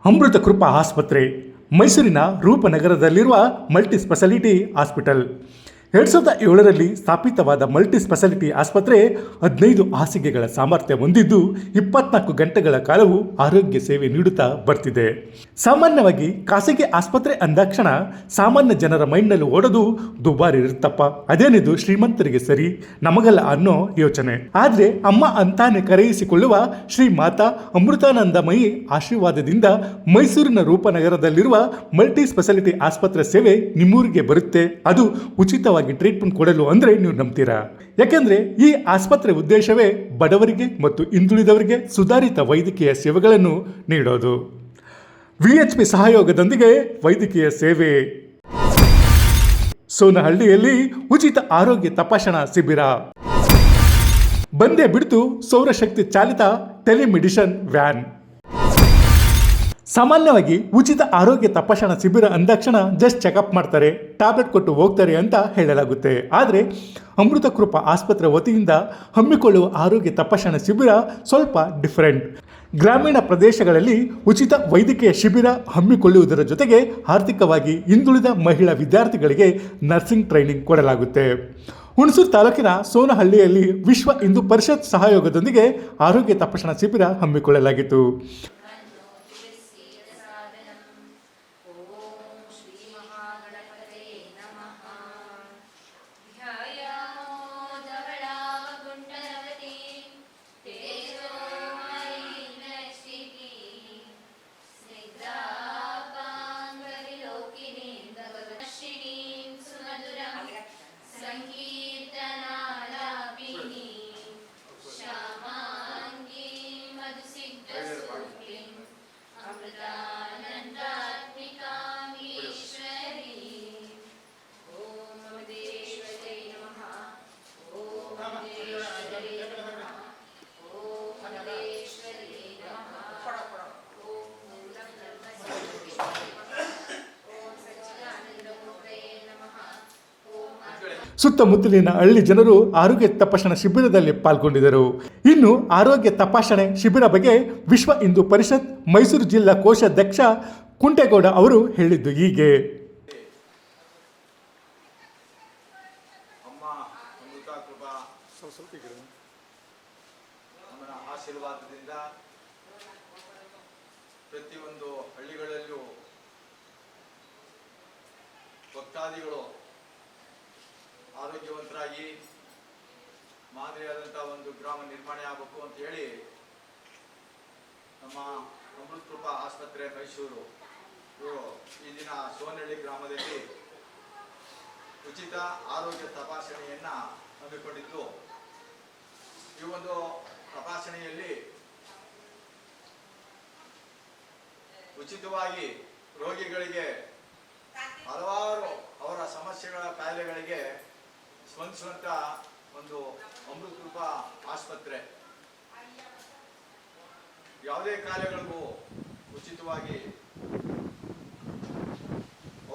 ಅಮೃತ ಕೃಪಾ ಆಸ್ಪತ್ರೆ ಮೈಸೂರಿನ ರೂಪನಗರದಲ್ಲಿರುವ multi speciality hospital 2007ರಲ್ಲಿ ಸ್ಥಾಪಿತವಾದ ಮಲ್ಟಿ ಸ್ಪೆಷಾಲಿಟಿ ಆಸ್ಪತ್ರೆ 15 ಹಾಸಿಗೆಗಳ ಸಾಮರ್ಥ್ಯ ಹೊಂದಿದ್ದು 24 ಗಂಟೆಗಳ ಕಾಲವು ಆರೋಗ್ಯ ಸೇವೆ ನೀಡುತ್ತಾ ಬರ್ತಿದೆ. ಸಾಮಾನ್ಯವಾಗಿ ಖಾಸಗಿ ಆಸ್ಪತ್ರೆ ಅಂದಾಕ್ಷಣ ಸಾಮಾನ್ಯ ಜನರ ಮೈಂಡ್ನಲ್ಲಿ ಓಡೋದು ದುಬಾರಿ ಇರುತ್ತಪ್ಪ, ಅದೇನಿದು ಶ್ರೀಮಂತರಿಗೆ ಸರಿ ನಮಗಲ್ಲ ಅನ್ನೋ ಯೋಚನೆ. ಆದರೆ ಅಮ್ಮ ಅಂತಾನೆ ಕರೆಯಿಸಿಕೊಳ್ಳುವ ಶ್ರೀ ಮಾತಾ ಅಮೃತಾನಂದಮಯಿ ಆಶೀರ್ವಾದದಿಂದ ಮೈಸೂರಿನ ರೂಪನಗರದಲ್ಲಿರುವ ಮಲ್ಟಿ ಸ್ಪೆಷಾಲಿಟಿ ಆಸ್ಪತ್ರೆ ಸೇವೆ ನಿಮ್ಮೂರಿಗೆ ಬರುತ್ತೆ. ಅದು ಉಚಿತವಾಗಿ ಟ್ರೀಟ್ಮೆಂಟ್ ಕೊಡಲು ಅಂದ್ರೆ ನೀವು ನಂಬ್ತೀರಾ? ಯಾಕೆಂದ್ರೆ ಈ ಆಸ್ಪತ್ರೆ ಉದ್ದೇಶವೇ ಬಡವರಿಗೆ ಮತ್ತು ಹಿಂದುಳಿದವರಿಗೆ ಸುಧಾರಿತ ವೈದ್ಯಕೀಯ ಸೇವೆಗಳನ್ನು ನೀಡೋದು. ವಿಎಚ್ಪಿ ಸಹಯೋಗದೊಂದಿಗೆ ವೈದ್ಯಕೀಯ ಸೇವೆ. ಸೋನಹಳ್ಳಿಯಲ್ಲಿ ಉಚಿತ ಆರೋಗ್ಯ ತಪಾಸಣಾ ಶಿಬಿರ. ಬಂದೇ ಬಿಡ್ತು ಸೌರಶಕ್ತಿ ಚಾಲಿತ ಟೆಲಿಮೆಡಿಸಿನ್ ವ್ಯಾನ್. ಸಾಮಾನ್ಯವಾಗಿ ಉಚಿತ ಆರೋಗ್ಯ ತಪಾಸಣಾ ಶಿಬಿರ ಅಂದಾಕ್ಷಣ ಜಸ್ಟ್ ಚೆಕಪ್ ಮಾಡ್ತಾರೆ, ಟ್ಯಾಬ್ಲೆಟ್ ಕೊಟ್ಟು ಹೋಗ್ತಾರೆ ಅಂತ ಹೇಳಲಾಗುತ್ತೆ. ಆದರೆ ಅಮೃತ ಕೃಪಾ ಆಸ್ಪತ್ರೆ ವತಿಯಿಂದ ಹಮ್ಮಿಕೊಳ್ಳುವ ಆರೋಗ್ಯ ತಪಾಸಣಾ ಶಿಬಿರ ಸ್ವಲ್ಪ ಡಿಫರೆಂಟ್. ಗ್ರಾಮೀಣ ಪ್ರದೇಶಗಳಲ್ಲಿ ಉಚಿತ ವೈದ್ಯಕೀಯ ಶಿಬಿರ ಹಮ್ಮಿಕೊಳ್ಳುವುದರ ಜೊತೆಗೆ ಆರ್ಥಿಕವಾಗಿ ಹಿಂದುಳಿದ ಮಹಿಳಾ ವಿದ್ಯಾರ್ಥಿಗಳಿಗೆ ನರ್ಸಿಂಗ್ ಟ್ರೈನಿಂಗ್ ಕೊಡಲಾಗುತ್ತೆ. ಹುಣಸೂರು ತಾಲೂಕಿನ ಸೋನಹಳ್ಳಿಯಲ್ಲಿ ವಿಶ್ವ ಹಿಂದೂ ಪರಿಷತ್ ಸಹಯೋಗದೊಂದಿಗೆ ಆರೋಗ್ಯ ತಪಾಸಣಾ ಶಿಬಿರ ಹಮ್ಮಿಕೊಳ್ಳಲಾಗಿತ್ತು. ಸುತ್ತಮುತ್ತಲಿನ ಹಳ್ಳಿ ಜನರು ಆರೋಗ್ಯ ತಪಾಸಣಾ ಶಿಬಿರದಲ್ಲಿ ಪಾಲ್ಗೊಂಡಿದ್ದರು. ಇನ್ನು ಆರೋಗ್ಯ ತಪಾಸಣೆ ಶಿಬಿರ ಬಗ್ಗೆ ವಿಶ್ವ ಹಿಂದೂ ಪರಿಷತ್ ಮೈಸೂರು ಜಿಲ್ಲಾ ಕೋಶಾಧ್ಯಕ್ಷ ಕುಂಟೇಗೌಡ ಅವರು ಹೇಳಿದ್ದು ಹೀಗೆ. ಆಶೀರ್ವಾದದಿಂದ ಪ್ರತಿಯೊಂದು ಹಳ್ಳಿಗಳಲ್ಲೂ ಭಕ್ತಾದಿಗಳು ಆರೋಗ್ಯವಂತರಾಗಿ ಮಾದರಿಯಾದಂಥ ಒಂದು ಗ್ರಾಮ ನಿರ್ಮಾಣ ಆಗಬೇಕು ಅಂತ ಹೇಳಿ ನಮ್ಮ ಅಮೃತ ಕೃಪಾ ಆಸ್ಪತ್ರೆ ಮೈಸೂರು ಈ ದಿನ ಸೋನಹಳ್ಳಿ ಗ್ರಾಮದಲ್ಲಿ ಉಚಿತ ಆರೋಗ್ಯ ತಪಾಸಣೆಯನ್ನು ಹಮ್ಮಿಕೊಂಡಿದ್ದು. ಈ ಒಂದು ತಪಾಸಣೆಯಲ್ಲಿ ಉಚಿತವಾಗಿ ರೋಗಿಗಳಿಗೆ ಹಲವಾರು ಅವರ ಸಮಸ್ಯೆಗಳ ಕಾಯಿಲೆಗಳಿಗೆ ಸ್ಪಂದಿಸುವಂತ ಒಂದು ಅಮೃತ ಕೃಪಾ ಆಸ್ಪತ್ರೆ. ಯಾವುದೇ ಕಾಯಿಲೆಗಳಿಗೂ ಉಚಿತವಾಗಿ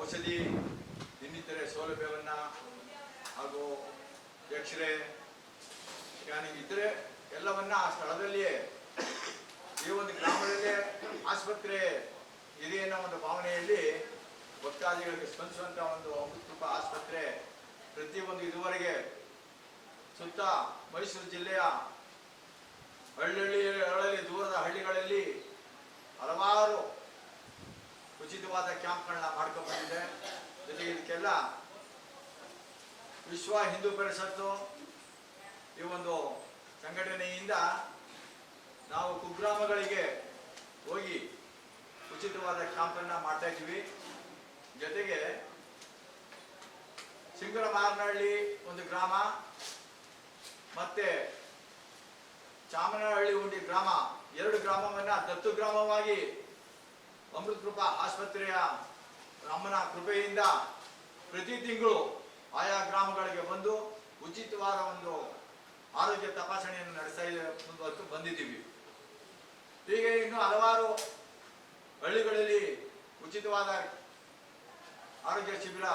ಔಷಧಿ ಇನ್ನಿತರೆ ಸೌಲಭ್ಯವನ್ನ ಹಾಗೂ ಎಕ್ಸ್ರೇ ಸ್ಕ್ಯಾನಿಂಗ್ ಇದ್ರೆ ಎಲ್ಲವನ್ನ ಆ ಸ್ಥಳದಲ್ಲಿಯೇ ಈ ಒಂದು ಗ್ರಾಮದಲ್ಲೇ ಆಸ್ಪತ್ರೆ ಇದೆ ಅನ್ನೋ ಒಂದು ಭಾವನೆಯಲ್ಲಿ ಭಕ್ತಾದಿಗಳಿಗೆ ಸ್ಪಂದಿಸುವಂತ ಒಂದು ಅಮೃತ ಕೃಪಾ ಆಸ್ಪತ್ರೆ ಪ್ರತಿಯೊಂದು ಇದುವರೆಗೆ ಸುತ್ತ ಮೈಸೂರು ಜಿಲ್ಲೆಯ ಹಳ್ಳಿಗಳಲ್ಲಿ ದೂರದ ಹಳ್ಳಿಗಳಲ್ಲಿ ಹಲವಾರು ಉಚಿತವಾದ ಕ್ಯಾಂಪ್ಗಳನ್ನ ಮಾಡ್ಕೊಂಡು ಬಂದಿದೆ. ಜೊತೆಗೆ ಇದಕ್ಕೆಲ್ಲ ವಿಶ್ವ ಹಿಂದೂ ಪರಿಷತ್ತು ಈ ಒಂದು ಸಂಘಟನೆಯಿಂದ ನಾವು ಕುಗ್ರಾಮಗಳಿಗೆ ಹೋಗಿ ಉಚಿತವಾದ ಕ್ಯಾಂಪನ್ನು ಮಾಡ್ತಾ ಇದ್ದೀವಿ. ಜೊತೆಗೆ ಸಿಂಗರಮಾರನಹಳ್ಳಿ ಒಂದು ಗ್ರಾಮ ಮತ್ತೆ ಚಾಮನಹಳ್ಳಿ ಉಂಡಿ ಗ್ರಾಮ, 2 ಗ್ರಾಮವನ್ನ ದತ್ತು ಗ್ರಾಮವಾಗಿ ಅಮೃತ ಕೃಪಾ ಆಸ್ಪತ್ರೆಯ ಅಮ್ಮನ ಕೃಪೆಯಿಂದ ಪ್ರತಿ ತಿಂಗಳು ಆಯಾ ಗ್ರಾಮಗಳಿಗೆ ಬಂದು ಉಚಿತವಾದ ಒಂದು ಆರೋಗ್ಯ ತಪಾಸಣೆಯನ್ನು ನಡೆಸ್ತಾ ಬಂದಿದ್ದೀವಿ. ಹೀಗೆ ಇನ್ನು ಹಲವಾರು ಹಳ್ಳಿಗಳಲ್ಲಿ ಉಚಿತವಾದ ಆರೋಗ್ಯ ಶಿಬಿರ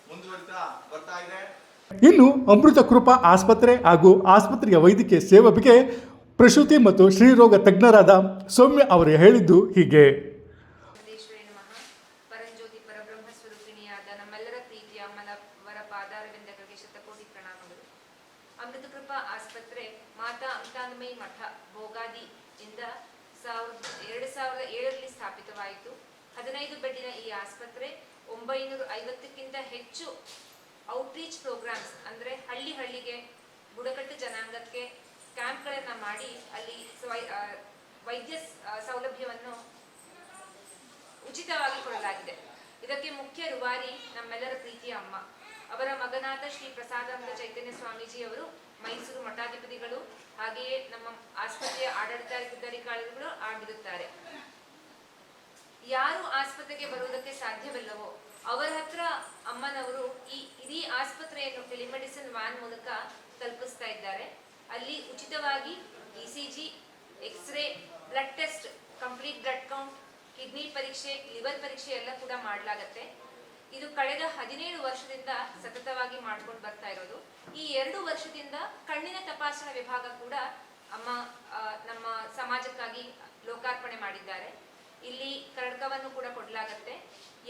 ಮುಂದುವರಿತಾ ಬರ್ತಾ ಇದೆ. ಇನ್ನು ಅಮೃತ ಕೃಪಾ ಆಸ್ಪತ್ರೆ ಹಾಗೂ ಆಸ್ಪತ್ರೆಯ ವೈದ್ಯಕೀಯ ಸೇವೆ ಬಗ್ಗೆ ಪ್ರಸೂತಿ ಮತ್ತು ಶ್ರೀರೋಗ ತಜ್ಞರಾದ ಸೌಮ್ಯ ಅವರು ಹೇಳಿದ್ದು ಹೀಗೆ. 2007ರಲ್ಲಿ ಸ್ಥಾಪಿತವಾಯಿತು. 15 ಬೆಡ್ಡಿನ ಈ ಆಸ್ಪತ್ರೆ 950ಕ್ಕಿಂತ ಹೆಚ್ಚು ಔಟ್ರೀಚ್ ಪ್ರೋಗ್ರಾಮ್ಸ್ ಅಂದರೆ ಹಳ್ಳಿಗೆ ಬುಡಕಟ್ಟು ಜನಾಂಗಕ್ಕೆ ಕ್ಯಾಂಪ್ಗಳನ್ನು ಮಾಡಿ ಅಲ್ಲಿ ವೈದ್ಯ ಸೌಲಭ್ಯವನ್ನು ಉಚಿತವಾಗಿ ಕೊಡಲಾಗಿದೆ. ಇದಕ್ಕೆ ಮುಖ್ಯ ರೂವಾರಿ ನಮ್ಮೆಲ್ಲರ ಪ್ರೀತಿಯ ಅಮ್ಮ. ಅವರ ಮಗನಾದ ಶ್ರೀ ಪ್ರಸಾದಾನಂದ ಚೈತನ್ಯ ಸ್ವಾಮೀಜಿಯವರು ಮೈಸೂರು ಮಠಾಧಿಪತಿಗಳು, ಹಾಗೆಯೇ ನಮ್ಮ ಆಸ್ಪತ್ರೆಯ ಆಡಳಿತಾಧಿಕಾರಿಗಳು ಆಗಿರುತ್ತಾರೆ. ಯಾರು ಆಸ್ಪತ್ರೆಗೆ ಬರುವುದಕ್ಕೆ ಸಾಧ್ಯವಿಲ್ಲವೋ ಅವರ ಹತ್ರ ಅಮ್ಮನವರು ಈ ಇಡೀ ಆಸ್ಪತ್ರೆಯನ್ನು ಟೆಲಿಮೆಡಿಸಿನ್ ವ್ಯಾನ್ ಮೂಲಕ ತಲುಪಿಸ್ತಾ ಇದ್ದಾರೆ. ಅಲ್ಲಿ ಉಚಿತವಾಗಿ ECG, x-ray, blood test, complete blood count, kidney ಪರೀಕ್ಷೆ, ಲಿವರ್ ಪರೀಕ್ಷೆ ಎಲ್ಲ ಕೂಡ ಮಾಡಲಾಗತ್ತೆ. ಇದು ಕಳೆದ 17 ವರ್ಷದಿಂದ ಸತತವಾಗಿ ಮಾಡ್ಕೊಂಡು ಬರ್ತಾ ಇರೋದು. ಈ 2 ವರ್ಷದಿಂದ ಕಣ್ಣಿನ ತಪಾಸಣಾ ವಿಭಾಗ ಕೂಡ ಅಮ್ಮ ನಮ್ಮ ಸಮಾಜಕ್ಕಾಗಿ ಲೋಕಾರ್ಪಣೆ ಮಾಡಿದ್ದಾರೆ. ಇಲ್ಲಿ ಕನ್ನಡಕವನ್ನು ಕೂಡ ಕೊಡಲಾಗತ್ತೆ.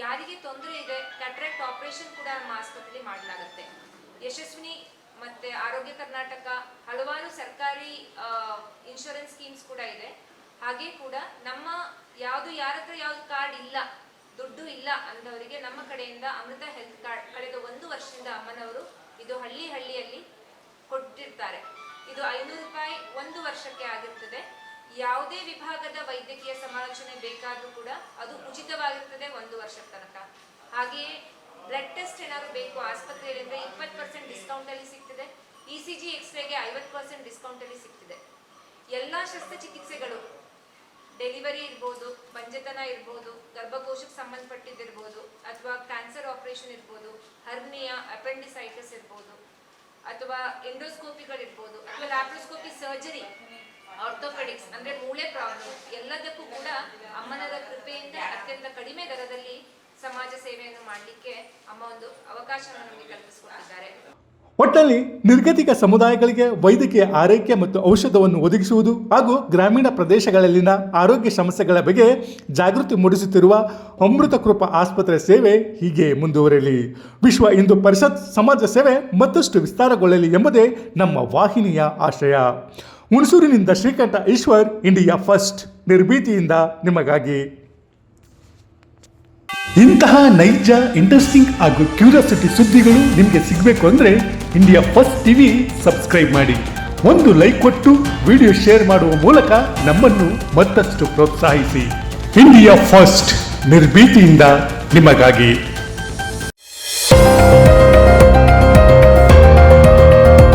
ಯಾರಿಗೆ ತೊಂದರೆ ಇದೆ ಕ್ಯಾಟ್ರಾಕ್ಟ್ ಆಪರೇಷನ್ ಕೂಡ ನಮ್ಮ ಆಸ್ಪತ್ರೆಯಲ್ಲಿ ಮಾಡಲಾಗತ್ತೆ. ಯಶಸ್ವಿನಿ ಮತ್ತೆ ಆರೋಗ್ಯ ಕರ್ನಾಟಕ ಹಲವಾರು ಸರ್ಕಾರಿ ಇನ್ಶೂರೆನ್ಸ್ ಸ್ಕೀಮ್ಸ್ ಕೂಡ ಇದೆ. ಹಾಗೆ ಕೂಡ ನಮ್ಮ ಯಾರ ಹತ್ರ ಯಾವ್ದು ಕಾರ್ಡ್ ಇಲ್ಲ, ದುಡ್ಡು ಇಲ್ಲ ಅಂದವರಿಗೆ ನಮ್ಮ ಕಡೆಯಿಂದ ಅಮೃತ ಹೆಲ್ತ್ ಕಾರ್ಡ್ ಕಳೆದ 1 ವರ್ಷದಿಂದ ಅಮ್ಮನವರು ಇದು ಹಳ್ಳಿಯಲ್ಲಿ ಕೊಟ್ಟಿರ್ತಾರೆ. ಇದು 500 ರೂಪಾಯಿ 1 ವರ್ಷಕ್ಕೆ ಆಗಿರ್ತದೆ. ಯಾವುದೇ ವಿಭಾಗದ ವೈದ್ಯಕೀಯ ಸಮಾಲೋಚನೆ ಬೇಕಾದ್ರೂ ಕೂಡ ಅದು ಉಚಿತವಾಗಿರ್ತದೆ 1 ವರ್ಷದ ತನಕ. ಹಾಗೆಯೇ ಬ್ಲಡ್ ಟೆಸ್ಟ್ ಏನಾದ್ರು ಬೇಕು ಆಸ್ಪತ್ರೆಯಲ್ಲಿ ಅಂದ್ರೆ 20% ಡಿಸ್ಕೌಂಟ್ ಅಲ್ಲಿ ಸಿಗ್ತದೆ. ECG, ಎಕ್ಸ್ರೇಗೆ 50% ಡಿಸ್ಕೌಂಟ್ ಅಲ್ಲಿ ಸಿಗ್ತದೆ. ಎಲ್ಲಾ ಶಸ್ತ್ರಚಿಕಿತ್ಸೆಗಳು, ಡೆಲಿವರಿ ಇರ್ಬೋದು, ಬಂಜೆತನ ಇರ್ಬೋದು, ಗರ್ಭಕೋಶಕ್ಕೆ ಸಂಬಂಧಪಟ್ಟಿದ್ದಿರ್ಬೋದು, ಅಥವಾ ಕ್ಯಾನ್ಸರ್ ಆಪರೇಷನ್ ಇರ್ಬೋದು, ಹರ್ನಿಯಾ, ಅಪೆಂಡಿಸೈಟಿಸ್ ಇರ್ಬೋದು, ಅಥವಾ ಎಂಡೋಸ್ಕೋಪಿಗಳಿರ್ಬೋದು, ಅಥವಾ ಲ್ಯಾಪ್ರೋಸ್ಕೋಪಿ ಸರ್ಜರಿ, ಆರ್ಥೋಪೆಡಿಕ್ಸ್ ಅಂದ್ರೆ ಮೂಳೆ ಪ್ರಾಬ್ಲಮ್, ಎಲ್ಲದಕ್ಕೂ ಕೂಡ ಅಮ್ಮನವರ ಕೃಪೆಯಿಂದ ಅತ್ಯಂತ ಕಡಿಮೆ ದರದಲ್ಲಿ ಸಮಾಜ ಸೇವೆಯನ್ನು ಮಾಡಲಿಕ್ಕೆ ಅಮ್ಮ ಒಂದು ಅವಕಾಶವನ್ನು ನಮಗೆ ಕಲ್ಪಿಸಿಕೊಟ್ಟಿದ್ದಾರೆ. ಒಟ್ಟಿನಲ್ಲಿ ನಿರ್ಗತಿಕ ಸಮುದಾಯಗಳಿಗೆ ವೈದ್ಯಕೀಯ ಆರೈಕೆ ಮತ್ತು ಔಷಧವನ್ನು ಒದಗಿಸುವುದು ಹಾಗೂ ಗ್ರಾಮೀಣ ಪ್ರದೇಶಗಳಲ್ಲಿನ ಆರೋಗ್ಯ ಸಮಸ್ಯೆಗಳ ಬಗ್ಗೆ ಜಾಗೃತಿ ಮೂಡಿಸುತ್ತಿರುವ ಅಮೃತ ಕೃಪಾ ಆಸ್ಪತ್ರೆ ಸೇವೆ ಹೀಗೆ ಮುಂದುವರೆಯಲಿ. ವಿಶ್ವ ಹಿಂದೂ ಪರಿಷತ್ ಸಮಾಜ ಸೇವೆ ಮತ್ತಷ್ಟು ವಿಸ್ತಾರಗೊಳ್ಳಲಿ ಎಂಬುದೇ ನಮ್ಮ ವಾಹಿನಿಯ ಆಶಯ. ಹುಣಸೂರಿನಿಂದ ಶ್ರೀಕಂಠ ಈಶ್ವರ್, ಇಂಡಿಯಾ ಫಸ್ಟ್, ನಿರ್ಭೀತಿಯಿಂದ ನಿಮಗಾಗಿ. ಇಂತಹ ನೈಜ, ಇಂಟ್ರೆಸ್ಟಿಂಗ್ ಹಾಗೂ ಕ್ಯೂರಿಯಾಸಿಟಿ ಸುದ್ದಿಗಳು ನಿಮಗೆ ಸಿಗಬೇಕು ಅಂದರೆ ಇಂಡಿಯಾ ಫಸ್ಟ್ ಟಿವಿ ಸಬ್ಸ್ಕ್ರೈಬ್ ಮಾಡಿ. ಒಂದು ಲೈಕ್ ಕೊಟ್ಟು ವಿಡಿಯೋ ಶೇರ್ ಮಾಡುವ ಮೂಲಕ ನಮ್ಮನ್ನು ಮತ್ತಷ್ಟು ಪ್ರೋತ್ಸಾಹಿಸಿ. ಇಂಡಿಯಾ ಫಸ್ಟ್, ನಿರ್ಭೀತಿಯಿಂದ ನಿಮಗಾಗಿ.